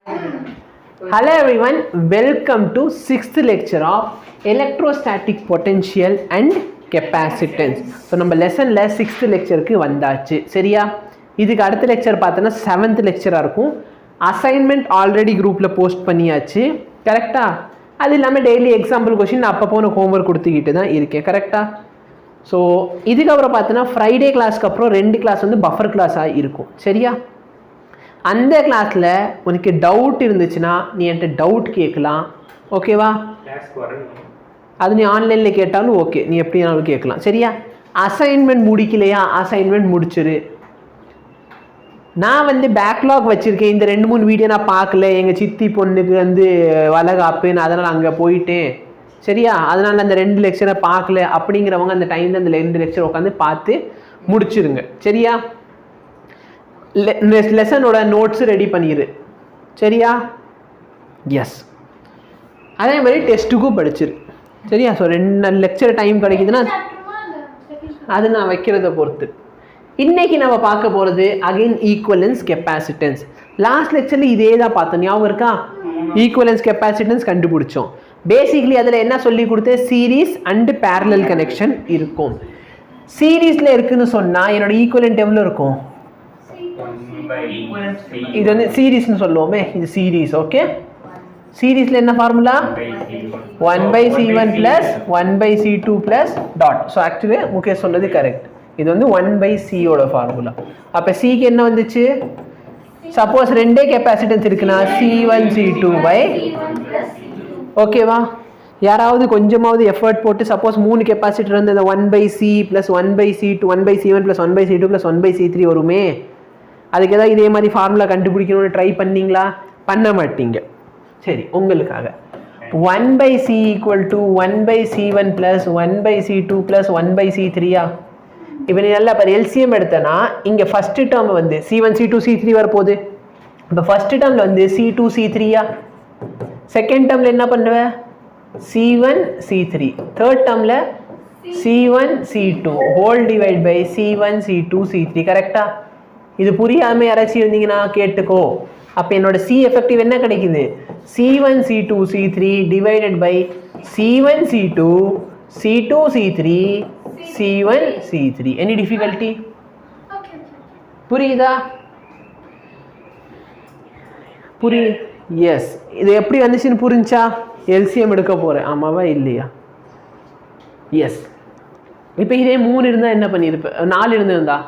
Hello everyone, welcome to 6th lecture of Electrostatic Potential and Capacitance. So நம்ம லெசனில் 6th lectureக்கு வந்தாச்சு சரியா. இதுக்கு அடுத்த லெக்சர் பார்த்தோன்னா 7th lecture-ஆக இருக்கும். அசைன்மெண்ட் ஆல்ரெடி குரூப்பில் போஸ்ட் பண்ணியாச்சு கரெக்டாக. அது இல்லாமல் டெய்லி எக்ஸாம்பிள் கொஷின் அப்பப்போ நான் ஹோம்ஒர்க் கொடுத்துக்கிட்டு தான் இருக்கேன் கரெக்டாக. ஸோ இதுக்கப்புறம் பார்த்தோன்னா ஃப்ரைடே கிளாஸ்க்கு அப்புறம் 2 கிளாஸ் வந்து பஃபர் கிளாஸாக இருக்கும் சரியா. அந்த கிளாஸில் உனக்கு டவுட் இருந்துச்சுன்னா நீ என்கிட்ட டவுட் கேட்கலாம் ஓகேவா. அது நீ ஆன்லைனில் கேட்டாலும் ஓகே, நீ எப்படினாலும் கேட்கலாம் சரியா. அசைன்மெண்ட் முடிக்கலையா, அசைன்மெண்ட் முடிச்சிரு. நான் வந்து பேக்லாக் வச்சுருக்கேன், இந்த 2-3 வீடியோ நான் பார்க்கல, எங்கள் சித்தி பொண்ணுக்கு வந்து வளகாப்புன்னு அதனால் அங்கே போயிட்டேன் சரியா. அதனால் அந்த 2 லெக்சரை பார்க்கல அப்படிங்கிறவங்க அந்த டைமில் அந்த 2 லெக்சர் உட்காந்து பார்த்து முடிச்சிருங்க சரியா. லெசனோட நோட்ஸ் ரெடி பண்ணிடு சரியா. எஸ், அதே மாதிரி டெஸ்ட்டுக்கும் படிச்சிரு சரியா. ஸோ 2 லெக்சர் டைம் கிடைக்குதுன்னா அது நான் வைக்கிறத பொறுத்து. இன்றைக்கி நம்ம பார்க்க போகிறது அகெயின் ஈக்குவலன்ஸ் கெப்பாசிட்டன்ஸ். லாஸ்ட் லெக்சரில் இதே தான் பார்த்தோம், ஞாபகம் இருக்கா. ஈக்குவலன்ஸ் கெப்பாசிட்டன்ஸ் கண்டுபிடிச்சோம். பேசிக்லி அதில் என்ன சொல்லி கொடுத்தேன், சீரீஸ் அண்டு பேரலல் கனெக்ஷன் இருக்கும். சீரீஸில் இருக்குதுன்னு சொன்னால் என்னோட ஈக்குவலன்ட் எவ்வளோ இருக்கும், இது வந்து சீரீஸ்னு சொல்லுவோமே, இது சீரீஸ் ஓகே. சீரீஸில் என்ன formula, 1/C1 + 1/C2 + dot. So actually Mukesh சொன்னது கரெக்ட், இது வந்து 1/Cயோட ஃபார்முலா. அப்போ சிக்கு என்ன வந்துச்சு, சப்போஸ் 2 கெப்பாசிட்டன்ஸ் இருக்குன்னா C1 C2 ஓகேவா. யாராவது கொஞ்சமாவது எஃபர்ட் போட்டு சப்போஸ் 3 கெப்பாசிட்டர் வந்து இந்த 1/C + 1/C2 1/C1 + 1/C2 + 1/C3 வருமே, அதுக்கு ஏதாவது இதே மாதிரி ஃபார்முலா கண்டுபிடிக்கணும்னு ட்ரை பண்ணிங்களா, பண்ண மாட்டீங்க சரி. உங்களுக்காக 1/C = 1/C1 + 1/C2 + 1/C3. இப்போ நீ நல்லா இப்போ எல்சிஎம் எடுத்தனா இங்கே ஃபஸ்ட்டு டேர்ம் வந்து C1 C2 C3 வரப்போகுது. இப்போ ஃபஸ்ட்டு டேர்மில் வந்து C2 C3. செகண்ட் டேர்மில் என்ன பண்ணுவேன், C1 C3. தேர்ட் டேர்மில் C1 C2 whole divide by C1 C2 C3 கரெக்டா. இது புரியாமல் யாராச்சும் இருந்தீங்கன்னா கேட்டுக்கோ. அப்போ என்னோட சி எஃபெக்டிவ் என்ன கிடைக்குது, C1 C2 C3 divided by C1 C2 C2 C3 C1 C3. Any difficulty, புரியுதா, எஸ். இது எப்படி வந்துச்சுன்னு புரிஞ்சா. எல்சிஎம் எடுக்க போகிறேன் ஆமாவா இல்லையா. எஸ், இப்போ இதே 3 இருந்தால் என்ன பண்ணியிருப்பேன், 4 இருந்திருந்தா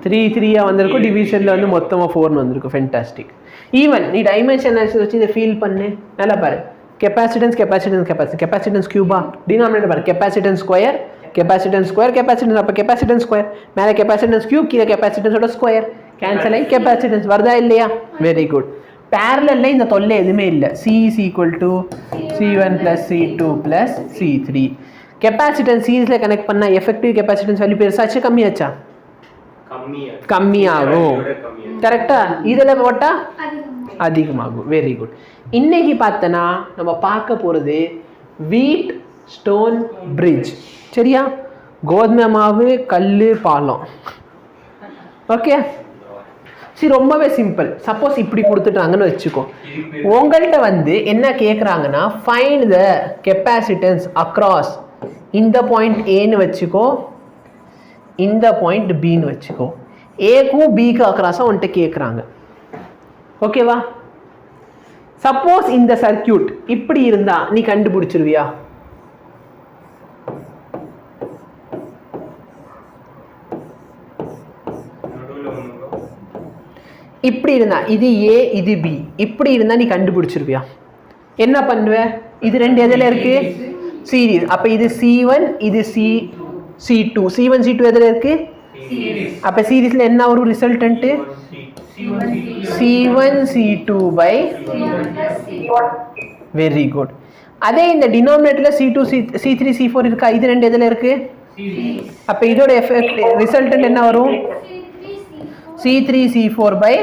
3 வந்திருக்கும். டிவிஷனில் வந்து மொத்தமாக 4 வந்திருக்கும். ஃபென்டாஸ்டிக். ஈவன் நீ டைமென்ஷன் அனாலிசிஸ் வச்சு இதை ஃபீல் பண்ணு. நல்லா பாரு, கெப்பாசிட்டன்ஸ் கெப்பாசிட்டன்ஸ் கெப்பாசிட்டி கெப்பாசிட்டன்ஸ் கியூபா, டினாமினேட்டர் பாரு capacitance square capacitance square capacitance. அப்போ கெப்பாசிட்டன்ஸ் ஸ்கொயர் மேலே கெப்பாசிட்டன்ஸ் கியூப், கீழே கெப்பாசிட்டன்ஸோட ஸ்கொயர் கேன்சல் ஆகி கெப்பாசிட்டன்ஸ் வருதா இல்லையா. Very good. பேரலல்ல இந்த தொல்லை எதுவுமே இல்லை. C = C1 + C2 + C3. Capacitance சீரீஸில் கனெக்ட் பண்ணால் எஃபெக்டிவ் கெப்பாசிட்டன்ஸ் வேல்யூ பெருசாச்சு கம்மியாச்சா, கம்மியாகும் கரெக்டா. இதில் போட்டால் அதிகமாகும். Very good. இன்னைக்கு பார்த்தனா நம்ம பார்க்க போகிறது வீட் ஸ்டோன் பிரிட்ஜ் சரியா. கோதுமை மாவு கல் பாலம் ஓகே. சரி, ரொம்பவே சிம்பிள். சப்போஸ் இப்படி கொடுத்துட்டாங்கன்னு வச்சுக்கோ, உங்கள்கிட்ட வந்து என்ன கேட்குறாங்கன்னா ஃபைண்ட் த கெப்பாசிட்டன்ஸ் அக்ராஸ் இந்த பாயிண்ட் ஏன்னு வச்சுக்கோ, இந்த பாயிண்ட் பின்னு வச்சுக்கோ. ஏக்கும் பிக்கு அக்ராஸாக உன்கிட்ட கேட்குறாங்க ஓகேவா. சப்போஸ் இந்த சர்க்கியூட் இப்படி இருந்தா நீ கண்டுபிடிச்சிருவியா, இப்படி இருந்தா இது ஏ இது பி, இப்படி இருந்தா நீ கண்டுபிடிச்சிருவியா. என்ன பண்ணுவ, இது 2 எதில் இருக்கு, சீரீஸ். அப்போ இது C1 இது C2 C1 C2 எதில் இருக்கு, அப்போ சீரீஸில் என்ன ஒரு resultant C1 C2 very good. அதே இந்த டினாமினேட்டரில் C2 C3 C4 இருக்கா, இது 2 எதில் இருக்கு. அப்போ இதோட எஃபெக்ட் ரிசல்டன்ட் என்ன வரும், C3 C4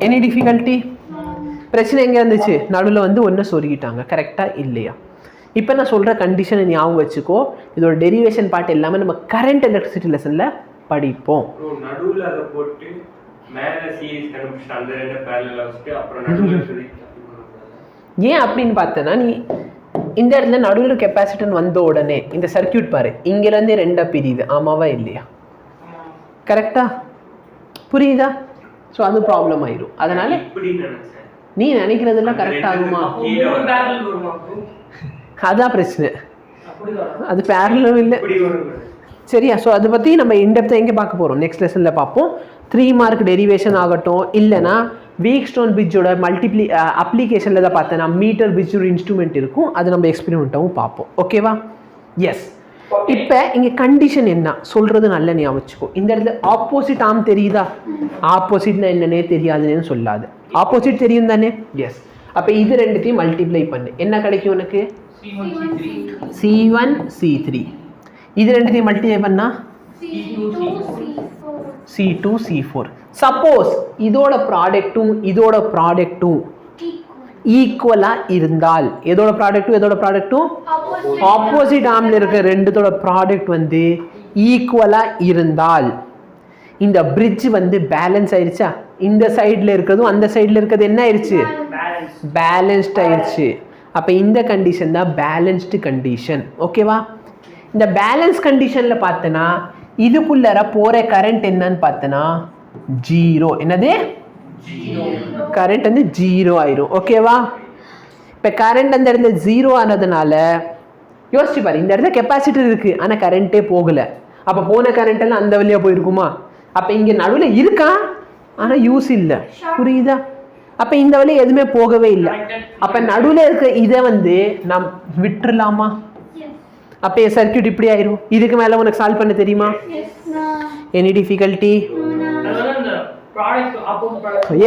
எனி டிஃபிகல்ட்டி. பிரச்சனை எங்கே இருந்துச்சு, நடுவில் வந்து ஒன்று சொருகிட்டாங்க கரெக்டாக இல்லையா. இப்போ நான் சொல்கிற கண்டிஷனை ஞாபகம் வச்சுக்கோ. இதோட டெரிவேஷன் பார்ட் எல்லாமே நம்ம கரண்ட் எலக்ட்ரிசிட்டி லெசனில் படிப்போம். நடுவுல அத போட்டு மேல சீரிஸ் கண்டுபிடிச்சு அந்த ரெண்டு parallel வச்சிட்டு அப்புறம் நடுவுல ஏன் அப்படின்னு பார்த்தனா நீ இந்த இடத்துல நடுவுல கெபாசிட்டன்ஸ் வந்த உடனே இந்த சர்க்யூட் பாரு இங்கல இருந்து ரெண்டா பிரியுது ஆமாவா இல்லையா? கரெக்ட்டா? புரியுதா? சோ அது ப்ராப்ளம் ஆயிரும். அதனால இப்படி நினைச்சேன். நீ நினைக்கிறதெல்லாம் கரெக்ட் ஆகுமா? அதான் பிரச்சனை. அது பேரலலும் இல்லை. சரியா? ஸோ அதை பற்றி நம்ம இன்டெப்த்தாக எங்கே பார்க்க போகிறோம்? நெக்ஸ்ட் லெசனில் பார்ப்போம். 3 மார்க் டெரிவேஷன் ஆகட்டும், இல்லைனா வீக் ஸ்டோன் பிரிட்ஜோட அப்ளிகேஷனில் தான் பார்த்தேன்னா மீட்டர் பிரிட்ஜ் ஒரு இன்ஸ்ட்ருமெண்ட் இருக்கும், அது நம்ம எக்ஸ்பெரிமெண்ட்டாகவும் பார்ப்போம். ஓகேவா? எஸ். இப்போ இங்கே கண்டிஷன் என்ன சொல்கிறது நல்ல ஞாபகம் வச்சுக்கோ. இந்த இடத்துல ஆப்போசிட் ஆம் தெரியுதா? ஆப்போசிட்னா என்னன்னே தெரியாதுன்னு சொல்லாது. ஆப்போசிட் தெரியும் தானே? எஸ். அப்போ இது ரெண்டுத்தையும் மல்டிப்ளை பண்ணு, என்ன கிடைக்கும் உனக்கு? C1 C3. இது ரெண்டுத்தையும் மல்டிப்ளை பண்ணா C2 C4. சப்போஸ் இதோட ப்ராடக்ட்டும் இதோட ப்ராடக்ட்டும் ஈக்குவலா இருந்தால், எதோட ப்ராடக்ட்டும் ஆப்போசிட் ஆர்ம்ல இருக்க ரெண்டுத்தோட ப்ராடக்ட் வந்து ஈக்குவலா இருந்தால் இந்த பிரிட்ஜ் வந்து பேலன்ஸ் ஆயிருச்சா? இந்த சைடுல இருக்கிறதும் அந்த சைடுல இருக்கிறது என்ன ஆயிருச்சு? பேலன்ஸ்ட் ஆயிருச்சு. அப்ப இந்த கண்டிஷன் தான் பேலன்ஸ்டு கண்டிஷன். ஓகேவா? இந்த பேலன்ஸ் கண்டிஷன்ல பார்த்தனா இதுக்குள்ளர போற கரண்ட் என்னன்னு பார்த்தனா 0. என்னது? கரண்ட் வந்து 0 ஆயிரும். ஓகேவா? இப்ப கரண்ட் அந்த இடத்துல 0 ஆனதுனால யோசிச்சு பாரு, இந்த இடத்துல கெப்பாசிட்டர் இருக்கு ஆனா கரண்டே போகல. அப்ப போன கரண்ட் எல்லாம் அந்த வழியா போயிருக்குமா? அப்ப இங்க நடுவுல இருக்கா ஆனா யூஸ் இல்ல. புரியுதா? அப்ப இந்த வழியா எதுவுமே போகவே இல்லை. அப்ப நடுவுல இருக்க இதை வந்து நாம் விட்டுறலாமா? அப்ப சர்க்யூட் இப்படி ஆயிரும். இதுக்கு மேல உனக்கு சால்வ் பண்ண தெரியுமா? Any difficulty?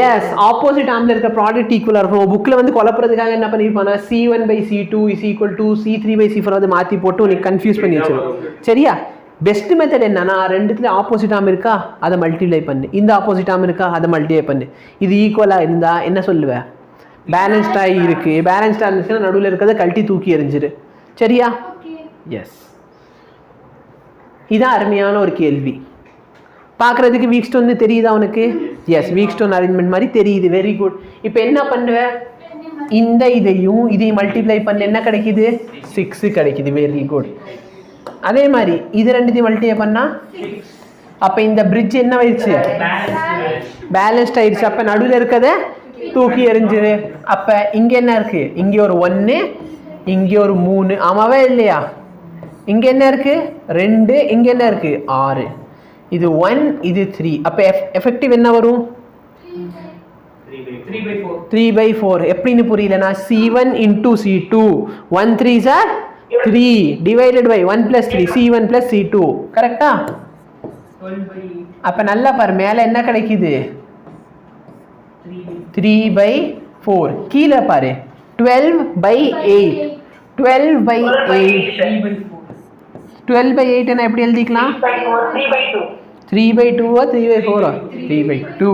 எஸ். ஆப்போசிட் ஆர்ம்ல இருக்க ப்ராடக்ட் ஈக்குவலா இருக்கும். புக்ல வந்து குழப்பறதுக்காக என்ன பண்ணிருப்பானா C1/C2 = C3/C4 அதை மாத்தி போட்டு உனக்கு கன்ஃபியூஸ் பண்ணி வச்சிருவோம். சரியா? பெஸ்ட் மெத்தட் என்னன்னா ரெண்டுத்துல ஆப்போசிட் ஆர்ம் இருக்கா அதை மல்டிப்ளை பண்ணு, இந்த ஆப்போசிட் ஆர்ம் இருக்கா அதை மல்டிப்ளை பண்ணு. இது ஈக்குவலா இருந்தா என்ன சொல்லுவ? பேலன்ஸ்டா இருக்கு. பேலன்ஸ்டா இருந்துச்சுன்னா நடுவில் இருக்கிறத கழட்டி தூக்கி எறிஞ்சிரு. சரியா? எஸ். இதான் அருமையான ஒரு கேள்வி. பார்க்கறதுக்கு வீக் ஸ்டோன் தெரியுதா உனக்கு? எஸ், வீக் ஸ்டோன் அரேஞ்ச்மெண்ட் மாதிரி தெரியுது. Very good. இப்போ என்ன பண்ணுவ? இந்த இதையும் மல்டிப்ளை பண்ண என்ன கிடைக்குது? 6 கிடைக்குது. Very good. அதே மாதிரி இது ரெண்டுத்தையும் மல்டிப்ளை பண்ணா அப்ப இந்த பிரிட்ஜ் என்ன ஆயிடுச்சு? பேலன்ஸ்ட் ஆயிடுச்சு. அப்ப நடுவில் இருக்கத தூக்கி எறிஞ்சிரு. அப்ப இங்க என்ன இருக்கு? இங்க ஒரு 1, இங்க ஒரு 3. ஆமாவே இல்லையா? இங்க என்ன இருக்கு? 2, இங்க என்ன இருக்கு? 6. இது 1, இது 3. அப்ப எஃபெக்டிவ் என்ன வரும்? 3/4. எப்படின்னு புரியலனா C1 × C2. 1 3s are 3 divided by 1 + 3 C1 + C2. கரெக்டா? அப்ப நல்லா பாரு, மேல என்ன கிடைக்குது? 3/4. கீழே பாரு 12/8. 12/8. 12/8 என்ன எப்படி எழுதிக்கலாம்? 3/2 3/4 3/2.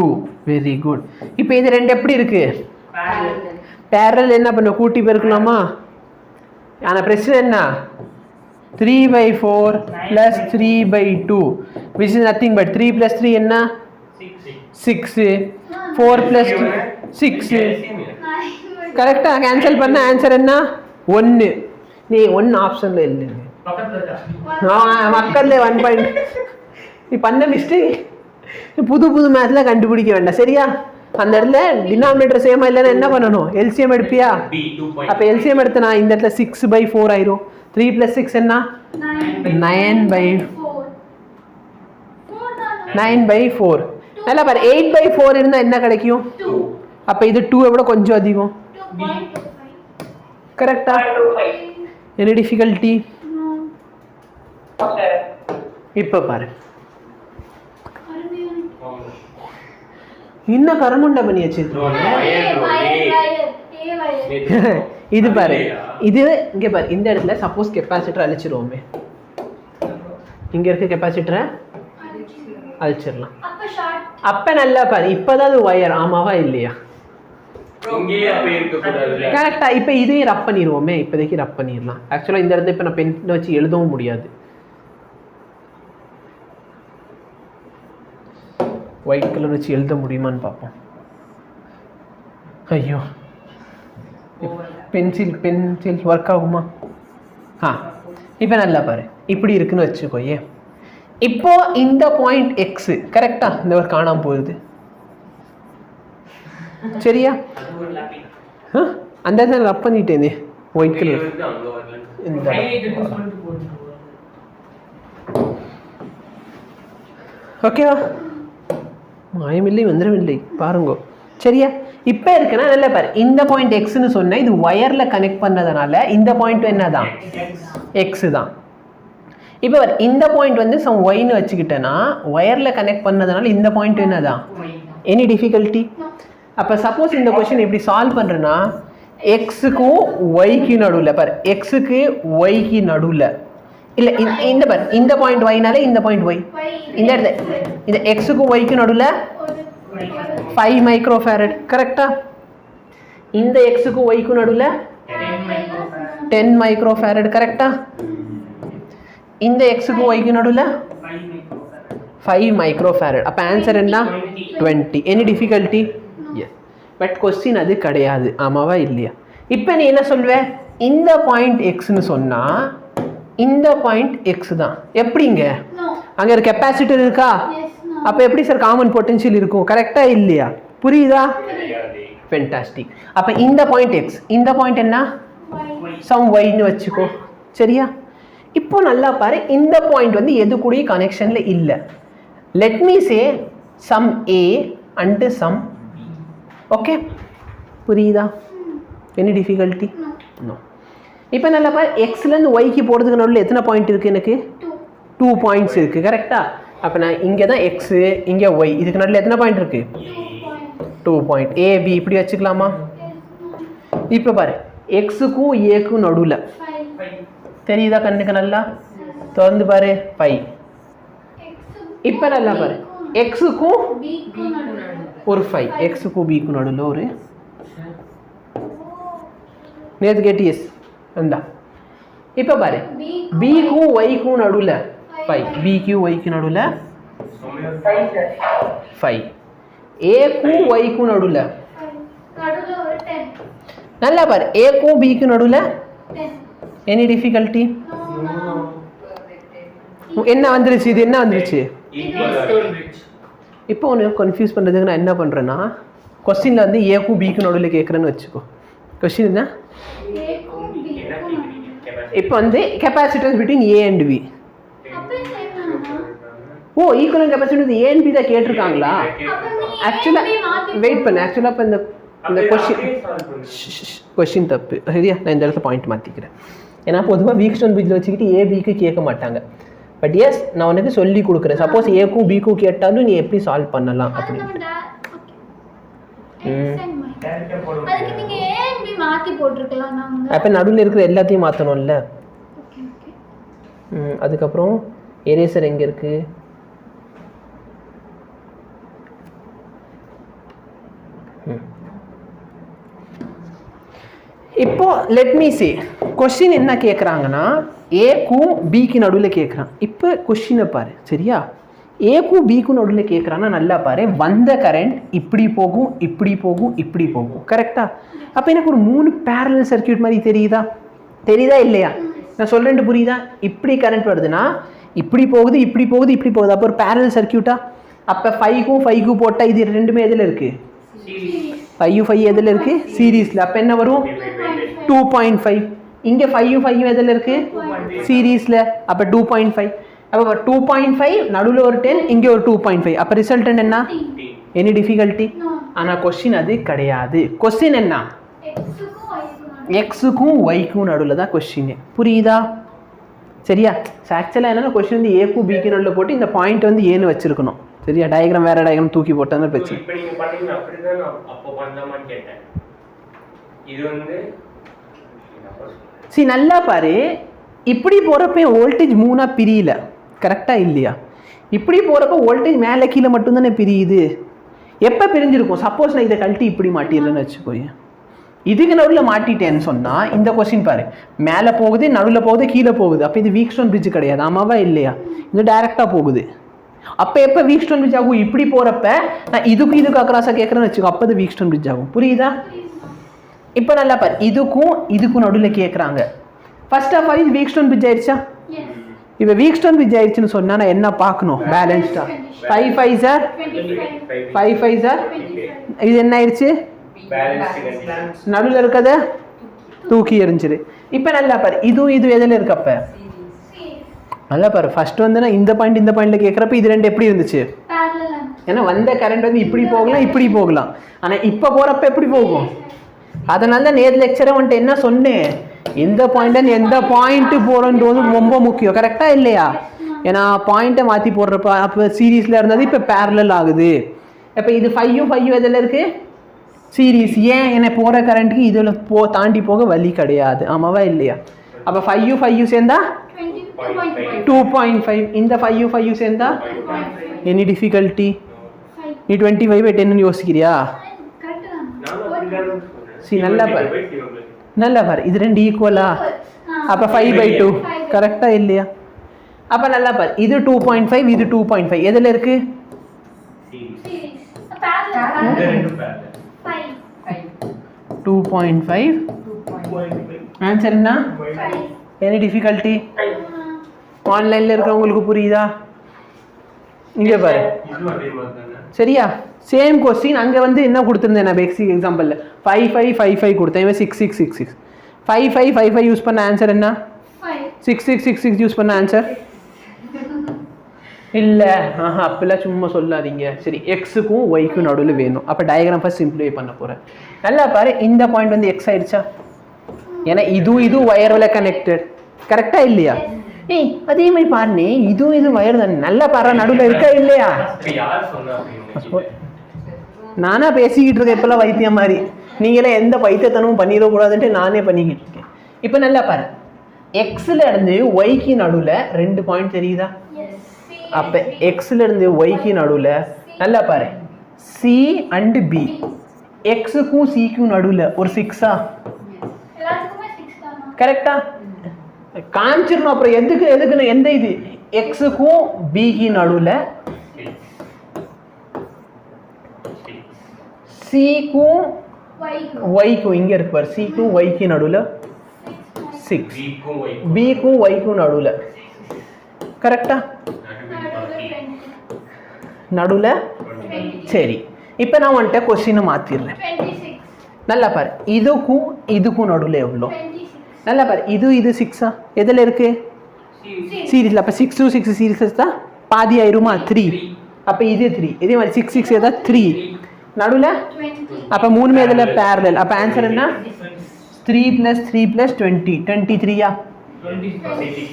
Very good. இப்போ இது ரெண்டு எப்படி இருக்கு? பேரலல். என்ன பண்ண? கூட்டி பெருக்கலாமா? ஆனா பிரச்சனை என்ன? 3/4 + 3/2 which is nothing but 3 + 3 என்ன? 6. 4 + 2 6. கரெக்டா? கேன்சல் பண்ண ஆன்சர் என்ன? 1. நீ 1 ஆப்ஷன்ல இல்லை, மக்கள்ல 1 பாயிண்ட். நீ பண்ண மிஸ்டேக். புது மேத்ல கண்டுபிடிக்க வேண்டாம். சரியா? அந்த இடத்துல டினாமினேட்டர் சேமா இல்லைன்னா என்ன பண்ணணும்? எல்சிஎம் எடுப்பியா? அப்ப எல்சிஎம் எடுத்தனா இந்த இடத்துல 6/4 ஆயிரும். 3 + 6 என்ன? 9/4. நல்லா பாரு, 8/4 இருந்தா என்ன கிடைக்கும்? அப்ப இது 2 விட கொஞ்சம் அதிகம். கரெக்டா? Any difficulty? இப்ப பாரு, இன்னும் கரமுண்டா பண்ணி வச்சிருக்கோம். இது பாரு, இது இங்க பாரு, இந்த இடத்துல சப்போஸ் கெப்பாசிட்டர் அழிச்சிருவோமே, இங்க இருக்க கெப்பாசிட்டரை அழிச்சிடலாம். அப்ப நல்லா பாரு, இப்பதான் அது ஒயர். ஆமாவா இல்லையா? கரெக்டா? இப்ப இதையும் ரப் பண்ணிடுவோமே. இப்போதைக்கு ரப் பண்ணிடலாம். ஆக்சுவலா இந்த இடத்துல இப்ப நான் பென் வச்சு எழுதவும் முடியாது. ஒயிட் கலர் வச்சு எழுத முடியுமான்னு பார்ப்போம். ஐயோ பென்சில் ஒர்க் ஆகுமா? இப்போ நல்லா பாரு, இப்படி இருக்குன்னு வச்சுக்கோயே. இப்போ இந்த பாயிண்ட் எக்ஸ் கரெக்டா இந்த ஒரு காணாம போகுது சரியா? அந்த இடத்துல ரப் பண்ணிட்டேனே ஒயிட் கலர். ஓகேவா? மாயமில்லை மந்திரமில்லை பாருங்க சரியா? இப்போ இருக்குன்னா நல்லா பாரு, இந்த பாயிண்ட் எக்ஸ்ன்னு சொன்னால் இது ஒயரில் கனெக்ட் பண்ணதுனால இந்த பாயிண்ட் என்னதான் எக்ஸ் தான். இப்போ இந்த பாயிண்ட் வந்து சம் ஒய்னு வச்சுக்கிட்டேன்னா ஒயரில் கனெக்ட் பண்ணதுனால இந்த பாயிண்ட் என்னதான் எனி டிஃபிகல்ட்டி? அப்போ சப்போஸ் இந்த கொஸ்டின் எப்படி சால்வ் பண்ணுறேன்னா எக்ஸுக்கும் ஒய்க்கு நடுவில் பாரு, எக்ஸுக்கு ஒய்க்கு நடுவில் இல்லை இந்த பாரு, இந்த பாயிண்ட் ஒய்னாலே இந்த பாயிண்ட் ஒய் இந்த இடத்துல இந்த எக்ஸுக்கும் ஒய்க்கு நடுவில் 5 மைக்ரோஃபாரட் கரெக்டா? இந்த எக்ஸுக்கும் ஒய்க்கு நடுவில் 10 மைக்ரோஃபாரட் கரெக்டா? இந்த எக்ஸுக்கு ஒய்க்கு நடுவில் 5 மைக்ரோஃபாரட். அப்போ ஆன்சர் என்ன 20. Any difficulty? Yes. But question அது கிடையாது, ஆமாவா இல்லையா? இப்போ நீ என்ன சொல்வே, இந்த பாயிண்ட் எக்ஸ்ன்னு சொன்னால் இந்த பாயிண்ட் எக்ஸ் தான். எப்படிங்க அங்கே ஒரு கெப்பாசிட்டர் இருக்கா? அப்போ எப்படி சார் காமன் பொட்டன்ஷியல் இருக்கும்? கரெக்டா இல்லையா? புரியுதா? ஃபென்டாஸ்டிக். அப்போ இந்த பாயிண்ட் எக்ஸ், இந்த பாயிண்ட் என்ன சம் ஒய்னு வச்சுக்கோ சரியா? இப்போ நல்லா பாரு, இந்த பாயிண்ட் வந்து எது கூட கனெக்ஷன்ல இல்லை. Let me say some A and some okay. புரியுதா? Any difficulty? நோ. இப்போ நல்லா பாரு, எக்ஸ்லேருந்து ஒய்க்கு போகிறதுக்கு நடுவில் எத்தனை பாயிண்ட் இருக்குது? எனக்கு 2 பாயிண்ட்ஸ் இருக்குது கரெக்டா? அப்போ நான் இங்கே தான் எக்ஸு, இங்கே ஒய், இதுக்கு நடுவில் எத்தனை பாயிண்ட் இருக்குது? 2 பாயிண்ட். ஏபி இப்படி வச்சுக்கலாமா? இப்போ பாரு, எக்ஸுக்கும் ஏக்கும் நடுவில் தெரியுதா கண்ணுக்கு நல்லா? திறந்து பாரு 5. இப்போ நல்லா பாரு, எக்ஸுக்கும் ஒரு 5, எக்ஸுக்கும் பிக்கும் நடுவில் ஒரு நேற்று கேட்டு எஸ் வந்தா. இப்போ பாரு, பிக்கும் ஒய்க்கும் நடுவில் 5, பிக்கும் ஒய்க்கு நடுவில் 5, ஏக்கும் ஒய்க்கும் நடுவில் நல்லா பாரு, ஏக்கும் பிக்கும் நடுவில் எனி டிஃபிகல்ட்டி? என்ன வந்துருச்சு? இது என்ன வந்துருச்சு? இப்போ ஒன்று கன்ஃபியூஸ் பண்ணுறதுக்கு நான் என்ன பண்ணுறேன்னா, கொஸ்டினில் வந்து ஏக்கும் பிக்கும் நடுவில் கேட்குறேன்னு வச்சுக்கோ. கொஸ்டின் என்ன? இப்போ வந்து capacitance between a and b. ஓ equivalent capacitance a and b தான் கேட்டிருக்காங்களா? ஆக்சுவலாக வெயிட் பண்ணு, ஆக்சுவலாக இப்போ இந்த கொஸ்டின் தப்பு சரியா? நான் இந்த இடத்துல பாயிண்ட் மாற்றிக்கிறேன். ஏன்னா பொதுவாக வீக்ஸ்டோன் பிரிட்ஜில் வச்சுக்கிட்டு ஏபிக்கு கேட்க மாட்டாங்க. பட் எஸ் நான் உனக்கு சொல்லி கொடுக்குறேன், சப்போஸ் ஏக்கும் பிக்கும் கேட்டாலும் நீ எப்படி சால்வ் பண்ணலாம் அப்படின்னு. அப்போ நடுவில் இருக்கிற எல்லாத்தையும் மாற்றணும்ல. அதுக்கப்புறம் எரேசர் எங்கே இருக்கு? இப்போ லெட் மீ சே கொஸ்டின் என்ன கேட்குறாங்கன்னா ஏக்கும் பிக்கு நடுவில் கேட்குறான். இப்போ கொஸ்டினை பாரு சரியா? ஏக்கும் பிக்கும் நடுவில் கேட்குறான்னா நல்லா பாரு, வந்த கரண்ட் இப்படி போகும் இப்படி போகும் இப்படி போகும் கரெக்டா? அப்போ எனக்கு ஒரு 3 பேரலல் சர்க்கியூட் மாதிரி தெரியுதா இல்லையா? நான் சொல்கிறேன் புரியுதா? இப்படி கரண்ட் வருதுன்னா இப்படி போகுது இப்படி போகுது இப்படி போகுது, அப்போ ஒரு பேரலல் சர்க்கியூட்டா? அப்போ 5க்கும் 5க்கும் போட்டால் இது ரெண்டுமே எதில் இருக்குது? 5 எதில் இருக்குது? சீரீஸில். அப்போ என்ன வரும்? 2.5. இங்கே 5 எதில் இருக்குது? சீரீஸில். அப்போ 2.5. அப்போ 2.5 நடுவில் ஒரு 10, இங்கே ஒரு 2.5. அப்போ ரிசல்ட் என்ன? Any difficulty? ஆனால் கொஸ்டின் அது கிடையாது. கொஸ்டின் என்ன? எக்ஸுக்கும் ஒய்க்கும் நடுவில் தான் கொஸ்டின். புரியுதா? சரியா? ஆக்சுவலாக என்னென்னா கொஸ்டின் வந்து ஏக்கும் பிக்கு நடுவில் போட்டு இந்த பாயிண்ட் வந்து ஏன்னு வச்சிருக்கணும் சரியா? டயக்ராம் வேற டயக்ராம் தூக்கி போட்டோன்னு பிரச்சனை. சரி நல்லா பாரு, இப்படி போகிறப்ப வோல்டேஜ் 3ஆ பிரியல கரெக்டாக இல்லையா? இப்படி போகிறப்ப வோல்டேஜ் மேலே கீழே மட்டும்தானே பிரியுது. எப்போ பிரிஞ்சிருக்கும்? சப்போஸ் நான் இதை கழட்டி இப்படி மாட்டிடலன்னு வச்சுக்கோங்க, இதுக்கு நடுவில் மாட்டிட்டேன்னு சொன்னால் இந்த கொஸ்டின் பாரு, மேலே போகுது நடுவில் போகுது கீழே போகுது. அப்போ இது வீக்ஸ்டோன் பிரிட்ஜ் கிடையாது, ஆமாவா இல்லையா? இது டைரெக்டாக போகுது. அப்போ எப்போ வீக்ஸ்டோன் பிரிட்ஜ் ஆகும்? இப்படி போகிறப்ப நான் இதுக்கு அக்ராஸாக கேட்குறேன்னு வச்சுக்கோ, அப்போ அது வீக்ஸ்டோன் பிரிட்ஜ் ஆகும். புரியுதா? இப்போ நல்லா பாரு, இதுக்கும் நடுவில் கேட்குறாங்க. ஃபர்ஸ்ட் ஆஃப் ஆல் இது வீக்ஸ்டோன் பிரிட்ஜ் ஆயிடுச்சா? இப்போ வீக்ஸ்டோன் பிரிட்ஜ் ஆயிடுச்சுன்னு சொன்னால் நான் என்ன பார்க்கணும்? பேலன்ஸ்டா 5 5 சார் 5 5 சார் இது என்ன ஆயிடுச்சு? நடுவில் இருக்கத தூக்கி எறிஞ்சிரு. இப்போ நல்லா பாரு, இது எதில் இருக்கப்ப நல்லா பாரு. ஃபர்ஸ்ட் வந்து நான் இந்த பாயிண்ட்ல கேட்குறப்ப இது ரெண்டு எப்படி இருந்துச்சு? ஏன்னா வந்த கரண்ட் வந்து இப்படி போகலாம் இப்படி போகலாம். ஆனால் இப்போ போகிறப்ப எப்படி போகும்? அதனால தான் நேற்று லெக்சரை வந்துட்டு என்ன சொன்னேன், எந்த பாயிண்ட் போகிறன்றது ரொம்ப முக்கியம். கரெக்டாக இல்லையா? ஏன்னா பாயிண்ட்டை மாற்றி போடுறப்ப அப்போ சீரீஸில் இருந்தது இப்போ பேரலல் ஆகுது. இப்போ இது 5 எதில் இருக்குது? சீரீஸ். ஏன்? என்ன போகிற கரண்ட்டுக்கு இதில் தாண்டி போக வழி கிடையாது. ஆமாவா இல்லையா? அப்போ 5 சேர்ந்தா 2.5. இந்த 5 சேர்ந்தா எனி டிஃபிகல்ட்டி? நீ 25 10 யோசிக்கிறியா? சி நல்லா பாரு இது ரெண்டு ஈக்குவலா? அப்போ 5/2 கரெக்டா இல்லையா? அப்போ நல்லா பாரு, இது 2.5 இது 2.5 எதில் இருக்கு? 2.5. ஆன்சர் என்ன? Any difficulty? ஆன்லைனில் இருக்கிறவங்களுக்கு புரியுதா? இங்கே பாரு, சரியா? சேம் கொஸ்டின் அங்கே வந்து என்ன கொடுத்துருந்தேன் நான் பேசிக் எக்ஸாம்பிளில் 5 கொடுத்தேன். இவன் 6 5 யூஸ் பண்ண ஆன்சர் என்ன? 6 யூஸ் பண்ண ஆன்சர் இல்லை. அப்பெல்லாம் சும்மா சொல்லாதீங்க. சரி, எக்ஸுக்கும் ஒய்க்கும் நடுவில் வேணும். அப்போ டயக்ராம் ஃபர்ஸ்ட் சிம்பிளிஃபை பண்ண போகிறேன். நல்லா பாரு, இந்த பாயிண்ட் வந்து எக்ஸ் ஆயிடுச்சா? ஏன்னா இது வயரில் கனெக்டட். கரெக்டாக இல்லையா? அதே மாதிரி பாருனே, இது வயர் தானே. நல்லா பாரு, நடுவில் இருக்கா இல்லையா? நானா பேசிக்கிட்டு இருக்கேன் இப்பெல்லாம் வைத்தியம் மாதிரி. நீங்களாம் எந்த பைத்தியத்தனமும் பண்ணிடக்கூடாதுன்ட்டு நானே பண்ணிக்கிட்டு இருக்கேன். இப்போ நல்லா பாரு, எக்ஸில் இருந்து ஒய்க்கு நடுவில் 2 பாயிண்ட் தெரியுதா? அப்போ எக்ஸில் இருந்து ஒய்க்கு நடுவில் நல்லா பாரு, சி அண்டு பி. எக்ஸுக்கும் சிக்கும் நடுவில் ஒரு 6ஆ? கரெக்டா? காமிச்சிடணும். அப்புறம் எதுக்குன்னு எந்த இது எக்ஸுக்கும் பிக்கு நடுவில், சிக்கும் ஒய்க்கும் இங்கே இருக்கு பாரு, சிக்கும் ஒய்க்கு நடுவில் 6, பிக்கும் ஒய்க்கும் நடுவில். கரெக்டா? நடுவில். சரி, இப்போ நான் வந்துட்டு கொஸ்டினை மாற்றிடுறேன். நல்லா பாரு, இதுக்கும் நடுவில் எவ்வளோ? நல்லா பாரு, இது 6ஆ? எதில் இருக்கு? சீரீஸில். அப்போ 6 6 சீரீஸ் தான் பாதி ஆயிருமா? 3. அப்போ இது 3. இதே மாதிரி 6 6 ஏதா 3 நடுவில். அப்போ 3 இதில் பேரலல். அப்போ ஆன்சர் என்ன? 3 + 3 + 20 23ஆ?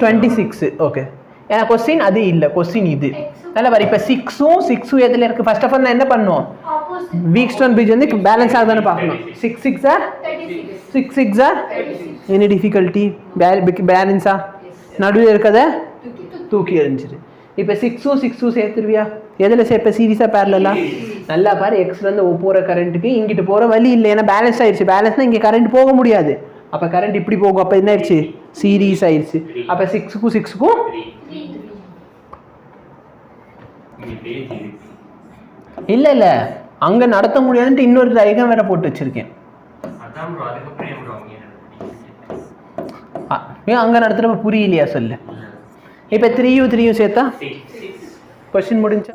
26. ஓகே. ஏன்னா கொஸ்டின் அது இல்லை, கொஸ்டின் இது. நல்லா பாரு, இப்போ 6 எதில் இருக்குது? ஃபர்ஸ்ட் ஆஃப் ஆல் நான் என்ன பண்ணணும்? வீக்ஸ்டோன் பிரிட்ஜ் வந்து பேலன்ஸ் ஆகுதான்னு பார்க்கணும். 6 6 எனி டிஃபிகல்ட்டி? பேலன்ஸா? நடுவில் இருக்கத தூக்கி எறிஞ்சிரு. இப்போ 6 சேர்த்துருவியா? எதில் சேர்ப்ப? சீரீஸாக பேரலா? நல்லா பாரு, எக்ஸ்லேருந்து போகிற கரண்ட்டுக்கு இங்கிட்டு போகிற வழி இல்லை. ஏன்னா பேலன்ஸ் ஆயிடுச்சு. பேலன்ஸ்னால் இங்கே கரண்ட் போக முடியாது. அப்போ கரண்ட் இப்படி போகும். அப்போ என்ன ஆயிடுச்சு? சீரீஸ் ஆயிடுச்சு. அப்போ 6க்கும் இல்லை அங்கே நடத்த முடியாதுன்ட்டு இன்னொரு டயக்ராம் வேற போட்டு வச்சிருக்கேன். அங்கே நடத்துகிறப்ப புரியலையா சொல்லு? இப்போ 3 சேர்த்தா கொஸ்டின் முடிஞ்சா?